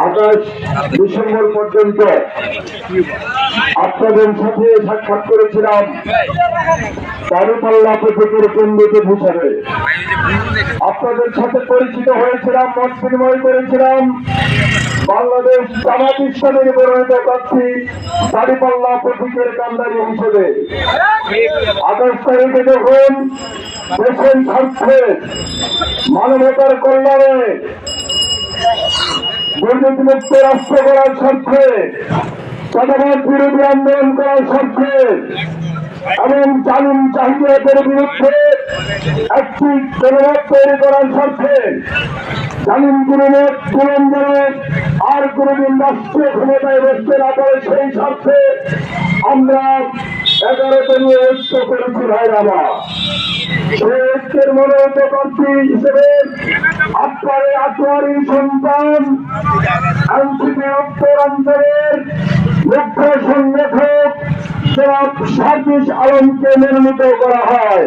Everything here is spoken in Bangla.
28 ডিসেম্বর পর্যন্ত আপনাদের সাথে সাক্ষাৎ করেছিলাম দাঁড়িপাল্লা প্রতীকের কেন্দ্রীয় হিসাবে। আপনাদের সাথে পরিচিত হয়েছিলাম, মত বিনিময় করেছিলাম। বাংলাদেশ জামাত ইসলামের মনোনীত প্রার্থী দাঁড়িপাল্লা প্রতীকের কান্ডারি হিসেবে 28 তারিখে যখন দেশের স্বার্থে মানবতার কল্যাণে দুর্নীতিমুক্ত রাষ্ট্র করার স্বার্থে চাঁদাবাদ বিরোধী আন্দোলন করার স্বার্থে এবং জালিম চাহিদাদের বিরুদ্ধে একটি জনমত তৈরি করার স্বার্থে জালিম গুরুমত আর কোনদিন রাষ্ট্রীয় ক্ষমতায় বসতে না পারে সেই স্বার্থে আমরা 11তম ঐক্য করেছি ভাইরাবা। সেই ঐক্যের মনোনীত প্রার্থী হিসেবে আপনারে আটোয়ারি সন্তান এনসিপি উত্তরাঞ্চলের মুখ্য সংগঠক জনাব সার্জিস আলমকে মনোনীত করা হয়।